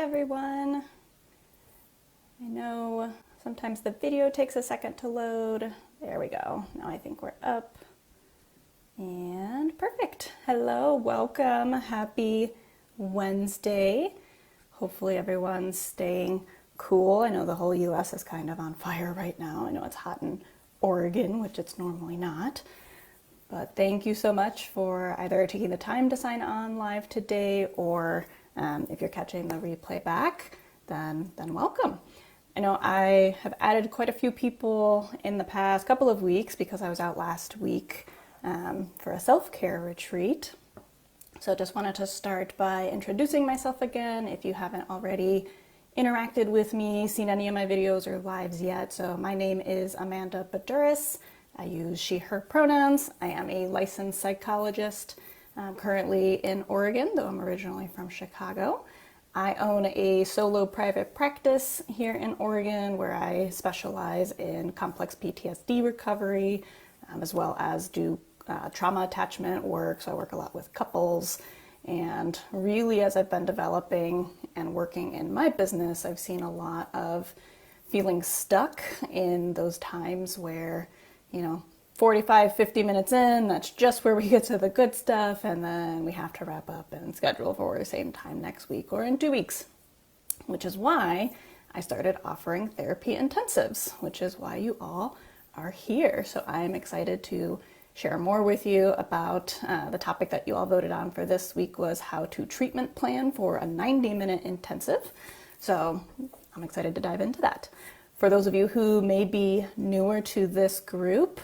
everyone. I know sometimes the video takes a second to load. There we go. Now I think we're up. And perfect. Hello, welcome. Happy Wednesday. Hopefully everyone's staying cool. I know the whole US is kind of on fire right now. I know it's hot in Oregon, which it's normally not. But thank you so much for either taking the time to sign on live today, or if you're catching the replay back, then welcome. I know I have added quite a few people in the past couple of weeks because I was out last week for a self-care retreat. So just wanted to start by introducing myself again if you haven't already interacted with me, seen any of my videos or lives yet. So my name is Amanda Baduris. I use she, her pronouns. I am a licensed psychologist currently in Oregon, though I'm originally from Chicago. I own a solo private practice here in Oregon where I specialize in complex PTSD recovery, as well as do trauma attachment work. So I work a lot with couples. And really, as I've been developing and working in my business, I've seen a lot of feeling stuck in those times where 45, 50 minutes in, that's just where we get to the good stuff, and then we have to wrap up and schedule for the same time next week or in 2 weeks, which is why I started offering therapy intensives, which is why you all are here. So I'm excited to share more with you about the topic that you all voted on for this week was how to treatment plan for a 90-minute intensive. So I'm excited to dive into that. For those of you who may be newer to this group,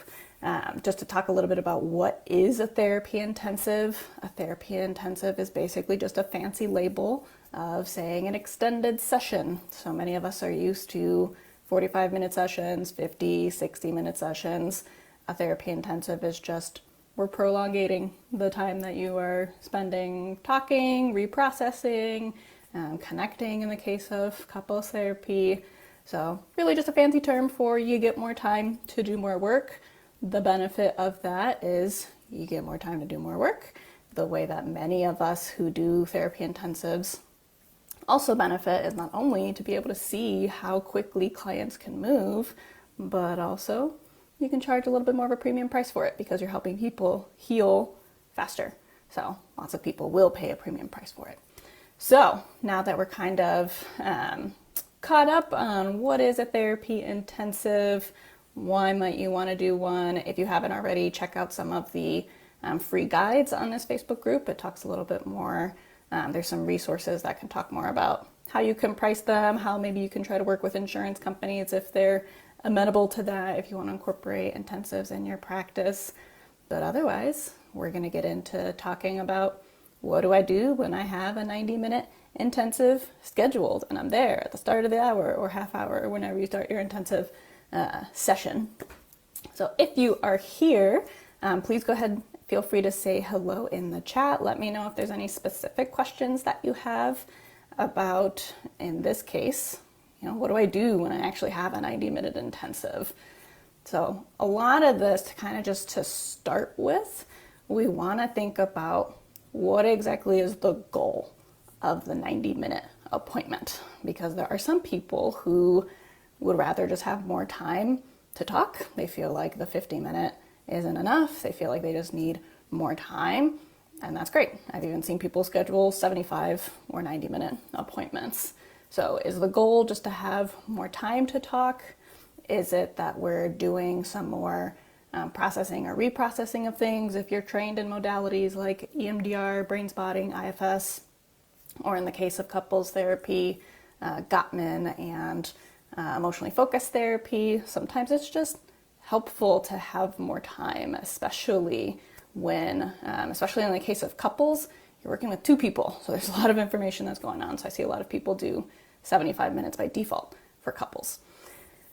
just to talk a little bit about what is a therapy intensive. A therapy intensive is basically just a fancy label of saying an extended session. So many of us are used to 45-minute sessions, 50, 60-minute sessions. A therapy intensive is just we're prolongating the time that you are spending talking, reprocessing, connecting in the case of couples therapy. So really just a fancy term for you get more time to do more work. The benefit of that is you get more time to do more work. The way that many of us who do therapy intensives also benefit is not only to be able to see how quickly clients can move, but also you can charge a little bit more of a premium price for it because you're helping people heal faster. So lots of people will pay a premium price for it. So now that we're kind of caught up on what is a therapy intensive, why might you want to do one? If you haven't already, check out some of the free guides on this Facebook group. It talks a little bit more. There's some resources that can talk more about how you can price them, how maybe you can try to work with insurance companies if they're amenable to that, if you want to incorporate intensives in your practice. But otherwise, we're going to get into talking about what do I do when I have a 90-minute intensive scheduled and I'm there at the start of the hour or half hour or whenever you start your intensive session. So if you are here, please go ahead, feel free to say hello in the chat. Let me know if there's any specific questions that you have about, in this case, what do I do when I actually have a 90-minute intensive? So a lot of this, kind of just to start with, we want to think about what exactly is the goal of the 90-minute appointment, because there are some people who would rather just have more time to talk. They feel like the 50-minute isn't enough. They feel like they just need more time, and that's great. I've even seen people schedule 75 or 90-minute appointments. So is the goal just to have more time to talk? Is it that we're doing some more processing or reprocessing of things if you're trained in modalities like EMDR, brain spotting, IFS, or in the case of couples therapy, Gottman and emotionally focused therapy? Sometimes it's just helpful to have more time, especially when, especially in the case of couples, you're working with two people. So there's a lot of information that's going on. So I see a lot of people do 75 minutes by default for couples.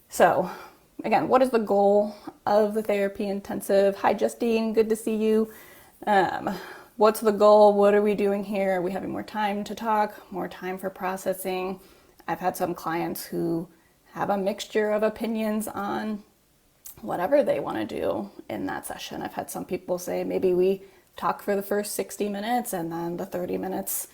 So again, what is the goal of the therapy intensive? Hi, Justine, good to see you. What's the goal? What are we doing here? Are we having more time to talk, more time for processing? I've had some clients who have a mixture of opinions on whatever they want to do in that session. I've had some people say maybe we talk for the first 60 minutes and then the 30 minutes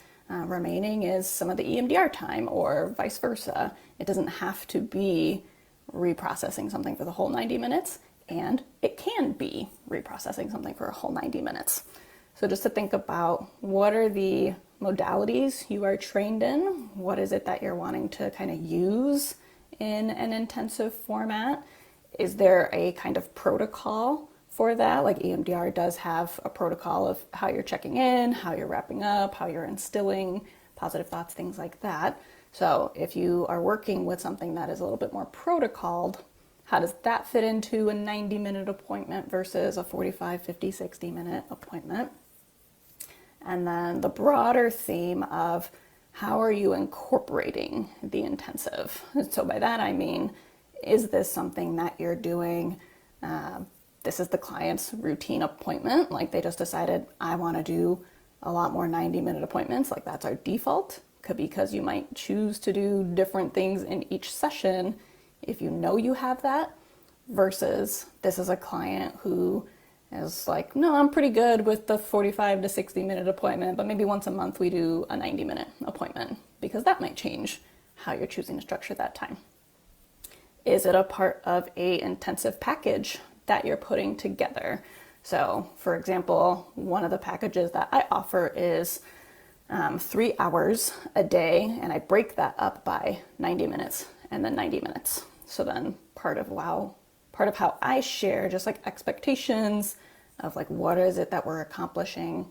remaining is some of the EMDR time, or vice versa. It doesn't have to be reprocessing something for the whole 90 minutes, and it can be reprocessing something for a whole 90 minutes. So just to think about, what are the modalities you are trained in? What is it that you're wanting to kind of use in an intensive format? Is there a kind of protocol for that? Like EMDR does have a protocol of how you're checking in, how you're wrapping up, how you're instilling positive thoughts, things like that. So if you are working with something that is a little bit more protocoled, how does that fit into a 90-minute appointment versus a 45, 50, 60-minute appointment? And then the broader theme of, how are you incorporating the intensive? So by that I mean, is this something that you're doing? This is the client's routine appointment. Like, they just decided, I want to do a lot more 90-minute appointments. Like, that's our default. Could be because you might choose to do different things in each session if you know you have that, versus this is a client who is like, no, I'm pretty good with the 45 to 60-minute appointment, but maybe once a month we do a 90-minute appointment, because that might change how you're choosing to structure that time. Is it a part of a intensive package that you're putting together? So, for example, one of the packages that I offer is 3 hours a day, and I break that up by 90 minutes and then 90 minutes. So then part of how I share just like expectations of like, what is it that we're accomplishing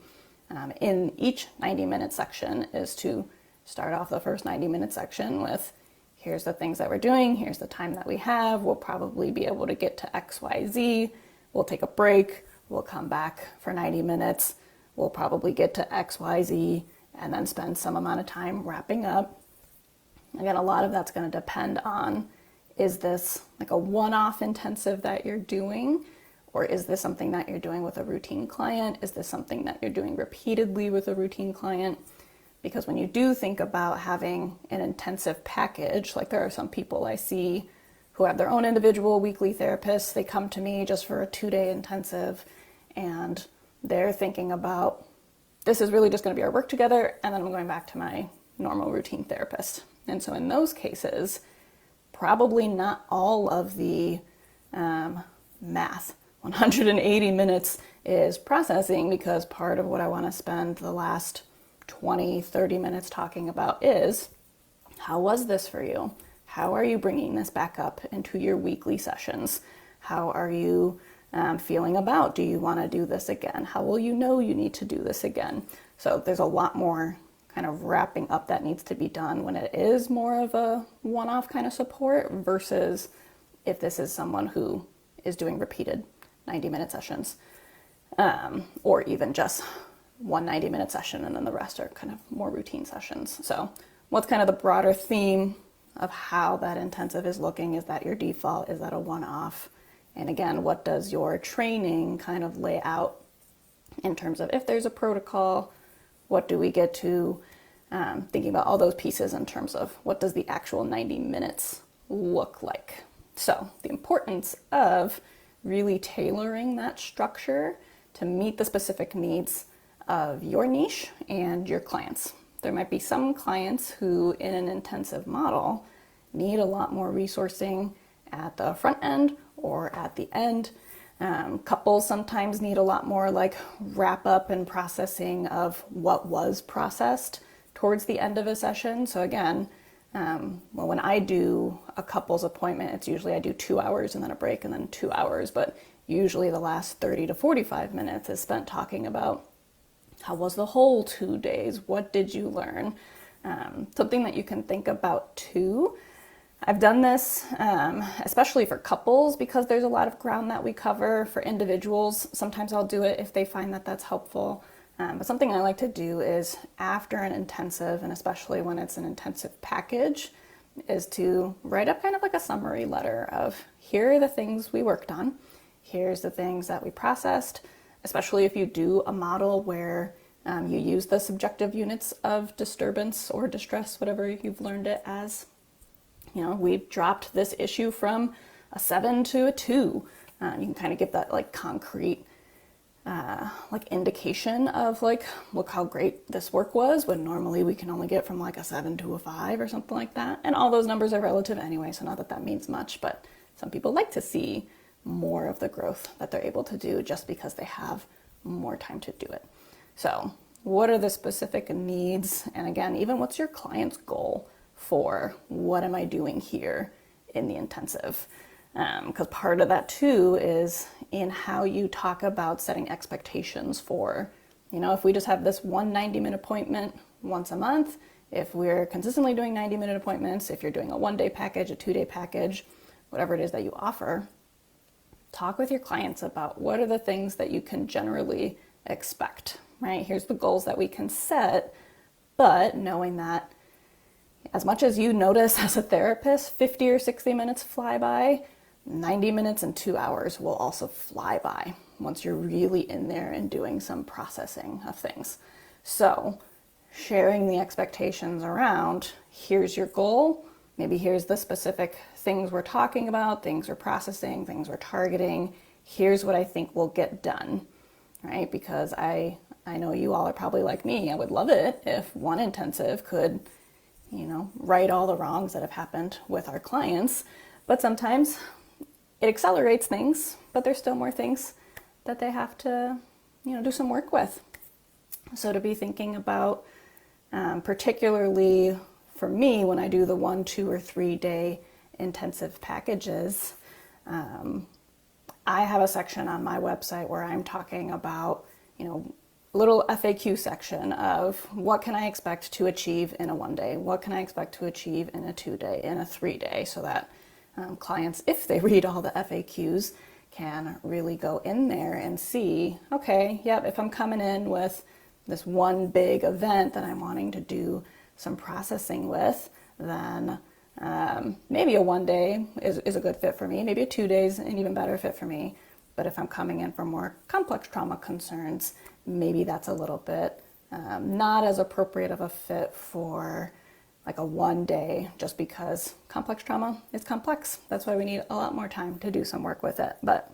in each 90-minute section, is to start off the first 90-minute section with, here's the things that we're doing, here's the time that we have, we'll probably be able to get to XYZ, we'll take a break, we'll come back for 90 minutes, we'll probably get to XYZ, and then spend some amount of time wrapping up. Again, a lot of that's going to depend on, is this like a one-off intensive that you're doing, or is this something that you're doing with a routine client? Is this something that you're doing repeatedly with a routine client? Because when you do think about having an intensive package, like there are some people I see who have their own individual weekly therapists, they come to me just for a 2-day intensive, and they're thinking about, this is really just going to be our work together, and then I'm going back to my normal routine therapist. And so in those cases, probably not all of the math, 180 minutes is processing, because part of what I want to spend the last 20, 30 minutes talking about is, how was this for you? How are you bringing this back up into your weekly sessions? How are you feeling about, do you want to do this again? How will you know you need to do this again? So there's a lot more kind of wrapping up that needs to be done when it is more of a one-off kind of support, versus if this is someone who is doing repeated 90-minute sessions, or even just one 90-minute session and then the rest are kind of more routine sessions. So what's kind of the broader theme of how that intensive is looking? Is that your default? Is that a one-off? And again, what does your training kind of lay out in terms of, if there's a protocol, what do we get to, thinking about all those pieces in terms of what does the actual 90 minutes look like? So the importance of really tailoring that structure to meet the specific needs of your niche and your clients. There might be some clients who, in an intensive model, need a lot more resourcing at the front end or at the end. Couples sometimes need a lot more like wrap up and processing of what was processed towards the end of a session. So again, when I do a couples appointment, it's usually I do 2 hours and then a break and then 2 hours, but usually the last 30 to 45 minutes is spent talking about, how was the whole 2 days? What did you learn? Something that you can think about too. I've done this, especially for couples, because there's a lot of ground that we cover. For individuals, sometimes I'll do it if they find that that's helpful. But something I like to do is, after an intensive, and especially when it's an intensive package, is to write up kind of like a summary letter of, here are the things we worked on. Here's the things that we processed, especially if you do a model where you use the subjective units of disturbance or distress, whatever you've learned it as. You know, we dropped this issue from a 7 to a 2. You can kind of give that like concrete like indication of like, look how great this work was, when normally we can only get from like a 7 to a 5 or something like that. And all those numbers are relative anyway, so not that that means much, but some people like to see more of the growth that they're able to do just because they have more time to do it. So what are the specific needs? And again, even what's your client's goal for what am I doing here in the intensive? Because part of that too is in how you talk about setting expectations for, if we just have this one 90-minute appointment once a month, if we're consistently doing 90-minute appointments, if you're doing a 1-day package, a 2-day package, whatever it is that you offer, talk with your clients about what are the things that you can generally expect, right? Here's the goals that we can set, but knowing that as much as you notice as a therapist, 50 or 60 minutes fly by, 90 minutes and 2 hours will also fly by once you're really in there and doing some processing of things. So sharing the expectations around, here's your goal, maybe here's the specific things we're talking about, things we're processing, things we're targeting, here's what I think will get done, right? Because I know you all are probably like me. I would love it if one intensive could, right all the wrongs that have happened with our clients, but sometimes it accelerates things, but there's still more things that they have to, do some work with. So to be thinking about, particularly for me, when I do the 1, 2, or 3 day intensive packages, I have a section on my website where I'm talking about, little FAQ section of what can I expect to achieve in a 1 day? What can I expect to achieve in a 2 day, in a 3 day, so that clients, if they read all the FAQs, can really go in there and see, okay, yep, if I'm coming in with this one big event that I'm wanting to do some processing with, then maybe a 1 day is a good fit for me. Maybe a 2 days an even better fit for me. But if I'm coming in for more complex trauma concerns, maybe that's a little bit not as appropriate of a fit for like a 1 day, just because complex trauma is complex. That's why we need a lot more time to do some work with it. But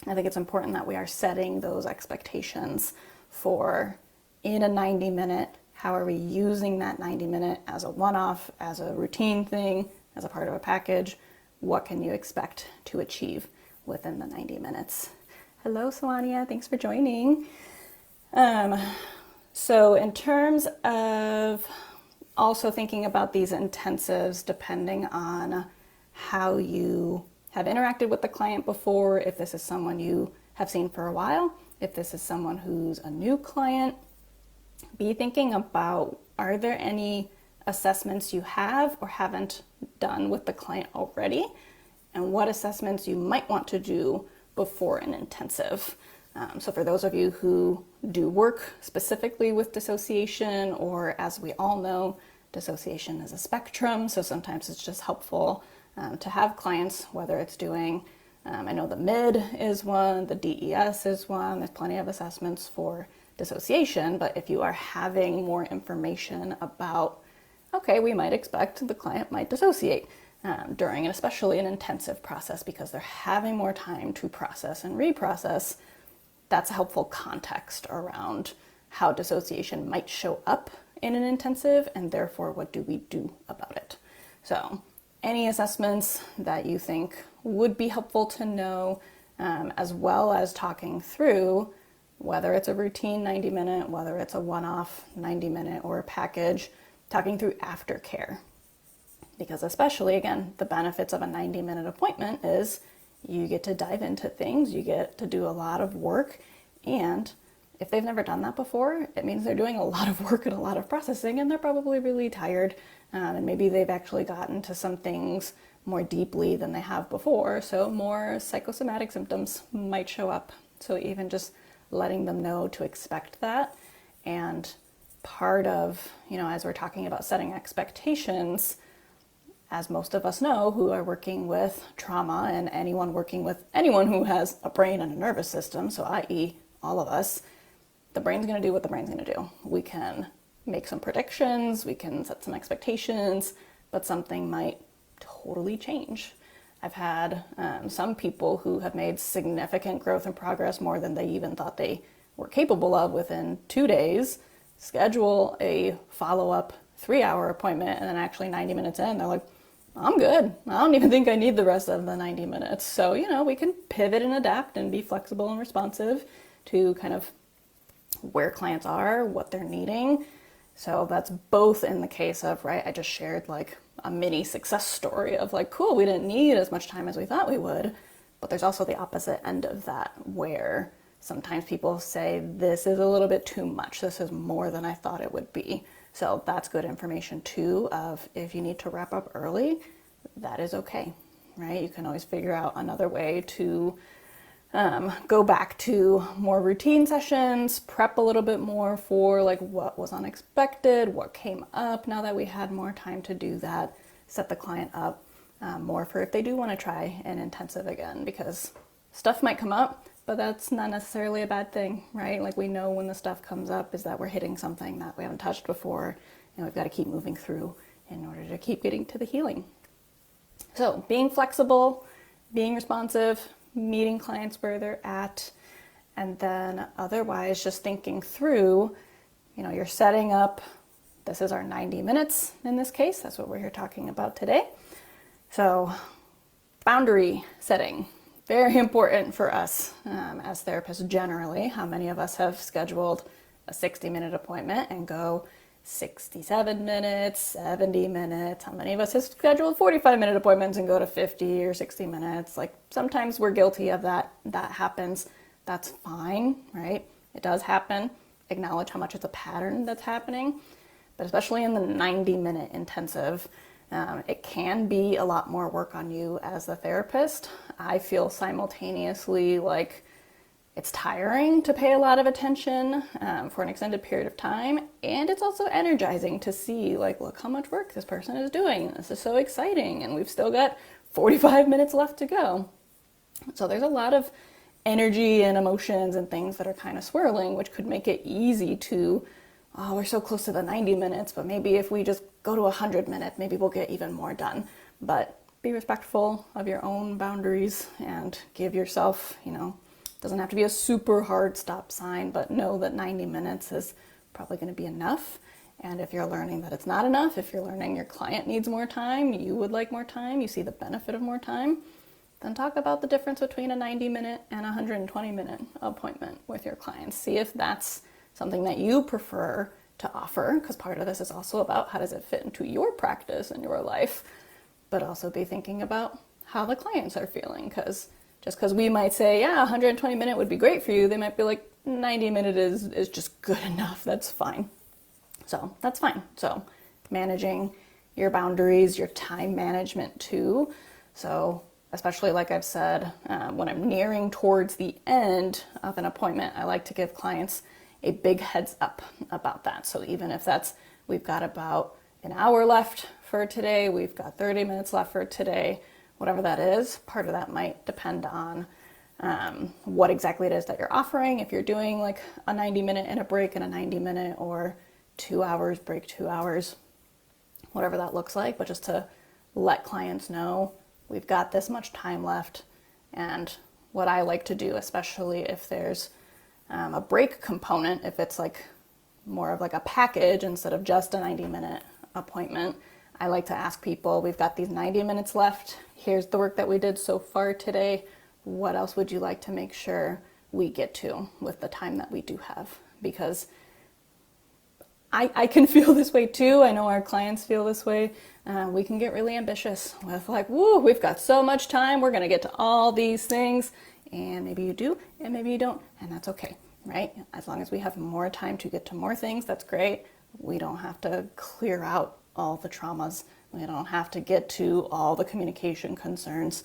I think it's important that we are setting those expectations for, in a 90-minute, how are we using that 90-minute as a one-off, as a routine thing, as a part of a package? What can you expect to achieve within the 90 minutes? Hello, Swania. Thanks for joining. So in terms of also thinking about these intensives, depending on how you have interacted with the client before, if this is someone you have seen for a while, if this is someone who's a new client, be thinking about, are there any assessments you have or haven't done with the client already, and what assessments you might want to do before an intensive. So for those of you who do work specifically with dissociation, or as we all know, dissociation is a spectrum, so sometimes it's just helpful to have clients, whether it's doing, I know the MID is one, the DES is one, there's plenty of assessments for dissociation, but if you are having more information about, okay, we might expect the client might dissociate during, and especially an intensive process, because they're having more time to process and reprocess, that's a helpful context around how dissociation might show up in an intensive, and therefore what do we do about it. So any assessments that you think would be helpful to know, as well as talking through whether it's a routine 90-minute, whether it's a one-off 90-minute or a package, talking through aftercare. Because especially, again, the benefits of a 90-minute appointment is you get to dive into things, you get to do a lot of work, and if they've never done that before, it means they're doing a lot of work and a lot of processing, and they're probably really tired, and maybe they've actually gotten to some things more deeply than they have before, so more psychosomatic symptoms might show up. So even just letting them know to expect that. And part of, as we're talking about setting expectations, as most of us know who are working with trauma, and anyone working with anyone who has a brain and a nervous system, so i.e. all of us, the brain's going to do what the brain's going to do. We can make some predictions, we can set some expectations, but something might totally change. I've had some people who have made significant growth and progress, more than they even thought they were capable of, within 2 days, schedule a follow-up 3-hour appointment, and then actually 90 minutes in, they're like, I'm good. I don't even think I need the rest of the 90 minutes. So, we can pivot and adapt and be flexible and responsive to kind of where clients are, what they're needing. So that's both in the case of, right, I just shared like a mini success story of like, cool, we didn't need as much time as we thought we would. But there's also the opposite end of that, where sometimes people say, this is a little bit too much. This is more than I thought it would be. So that's good information too, of if you need to wrap up early, that is okay, right? You can always figure out another way to go back to more routine sessions, prep a little bit more for like what was unexpected, what came up now that we had more time to do that, set the client up more for if they do want to try an intensive again, because stuff might come up, but that's not necessarily a bad thing, right? Like we know when the stuff comes up is that we're hitting something that we haven't touched before, and we've got to keep moving through in order to keep getting to the healing. So being flexible, being responsive, meeting clients where they're at, and then otherwise just thinking through, you're setting up, this is our 90 minutes in this case, that's what we're here talking about today. So boundary setting, very important for us as therapists generally. How many of us have scheduled a 60-minute appointment and go 67 minutes, 70 minutes? How many of us have scheduled 45-minute appointments and go to 50 or 60 minutes? Like sometimes we're guilty of that. That happens. That's fine, right? It does happen. Acknowledge how much it's a pattern that's happening. But especially in the 90-minute intensive, it can be a lot more work on you as the therapist. I feel simultaneously like it's tiring to pay a lot of attention for an extended period of time, and it's also energizing to see, like, look how much work this person is doing. This is so exciting, and we've still got 45 minutes left to go. So there's a lot of energy and emotions and things that are kind of swirling, which could make it easy to, oh, we're so close to the 90 minutes, but maybe if we just go to 100 minutes, maybe we'll get even more done. But be respectful of your own boundaries and give yourself, doesn't have to be a super hard stop sign, but know that 90 minutes is probably going to be enough. And if you're learning that it's not enough, if you're learning your client needs more time, you would like more time, you see the benefit of more time, then talk about the difference between a 90-minute and a 120-minute appointment with your clients. See if that's something that you prefer to offer, because part of this is also about how does it fit into your practice and your life, but also be thinking about how the clients are feeling, because just because we might say, yeah, 120-minute would be great for you, they might be like, 90-minute is just good enough, that's fine. So that's fine. So managing your boundaries, your time management too. So especially like I've said, when I'm nearing towards the end of an appointment, I like to give clients a big heads up about that. So even if that's, we've got about an hour left for today, we've got 30 minutes left for today, whatever that is, part of that might depend on what exactly it is that you're offering. If you're doing like a 90-minute and a break and a 90-minute, or 2 hours, break 2 hours, whatever that looks like, but just to let clients know we've got this much time left. And what I like to do, especially if there's a break component, if it's like more of like a package instead of just a 90-minute appointment, I like to ask people, we've got these 90 minutes left. Here's the work that we did so far today. What else would you like to make sure we get to with the time that we do have? Because I can feel this way too. I know our clients feel this way. We can get really ambitious with like, woo, we've got so much time. We're going to get to all these things. And maybe you do, and maybe you don't. And that's okay, right? As long as we have more time to get to more things, that's great. We don't have to clear out all the traumas. We don't have to get to all the communication concerns.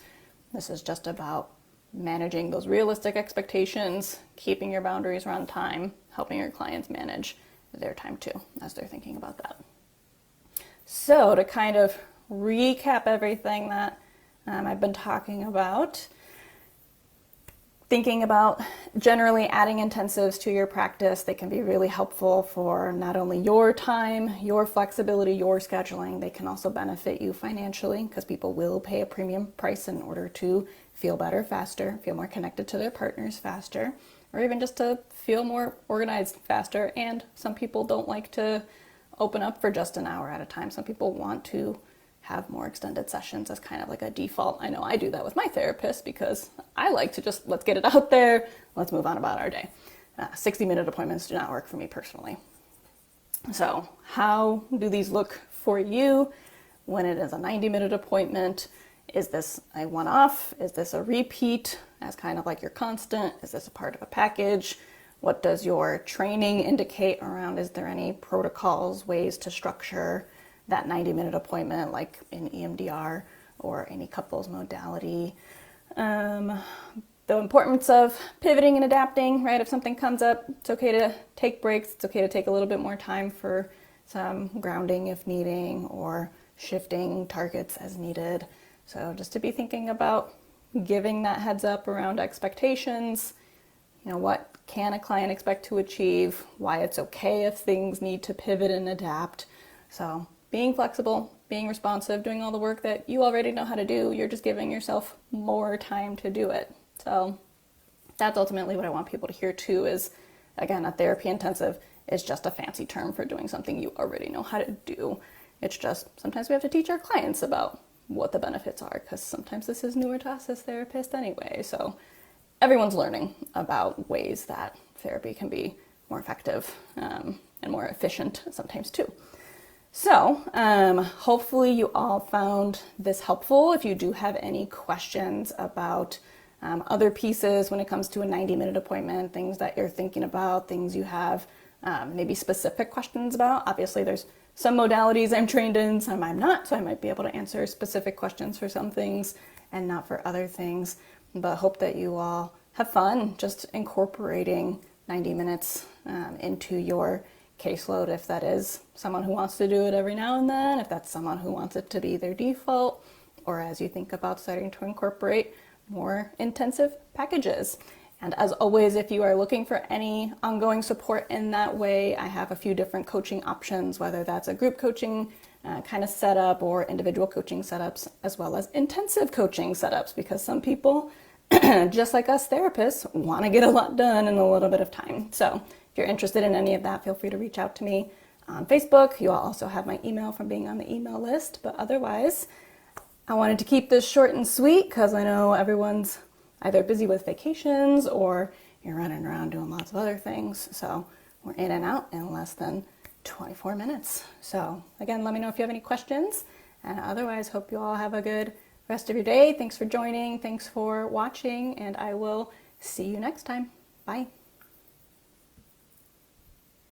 This is just about managing those realistic expectations, keeping your boundaries around time, helping your clients manage their time too, as they're thinking about that. So to kind of recap everything that I've been talking about, thinking about generally adding intensives to your practice, they can be really helpful for not only your time, your flexibility, your scheduling, they can also benefit you financially because people will pay a premium price in order to feel better faster, feel more connected to their partners faster, or even just to feel more organized faster. And some people don't like to open up for just an hour at a time. Some people want to have more extended sessions as kind of like a default. I know I do that with my therapist because I like to just, let's get it out there, let's move on about our day. 60-minute appointments do not work for me personally. So how do these look for you when it is a 90-minute appointment? Is this a one-off? Is this a repeat as kind of like your constant? Is this a part of a package? What does your training indicate around? Is there any protocols, ways to structure that 90-minute appointment, like in EMDR or any couples modality? The importance of pivoting and adapting, right? If something comes up, it's okay to take breaks. It's okay to take a little bit more time for some grounding if needing, or shifting targets as needed. So just to be thinking about giving that heads up around expectations, what can a client expect to achieve, why it's okay if things need to pivot and adapt. So being flexible, being responsive, doing all the work that you already know how to do, you're just giving yourself more time to do it. So that's ultimately what I want people to hear too, is, again, a therapy intensive is just a fancy term for doing something you already know how to do. It's just sometimes we have to teach our clients about what the benefits are, because sometimes this is newer to us as therapists anyway. So everyone's learning about ways that therapy can be more effective and more efficient sometimes too. So hopefully you all found this helpful. If you do have any questions about other pieces when it comes to a 90-minute appointment, things that you're thinking about, things you have maybe specific questions about. Obviously there's some modalities I'm trained in, some I'm not, so I might be able to answer specific questions for some things and not for other things. But hope that you all have fun just incorporating 90 minutes into your caseload, if that is someone who wants to do it every now and then, if that's someone who wants it to be their default, or as you think about starting to incorporate more intensive packages. And as always, if you are looking for any ongoing support in that way, I have a few different coaching options, whether that's a group coaching kind of setup or individual coaching setups, as well as intensive coaching setups, because some people, just like us therapists, want to get a lot done in a little bit of time. So if you're interested in any of that, feel free to reach out to me on Facebook. You'll also have my email from being on the email list. But otherwise, I wanted to keep this short and sweet because I know everyone's either busy with vacations or you're running around doing lots of other things. So we're in and out in less than 24 minutes. So again, let me know if you have any questions. And otherwise, hope you all have a good rest of your day. Thanks for joining. Thanks for watching. And I will see you next time. Bye.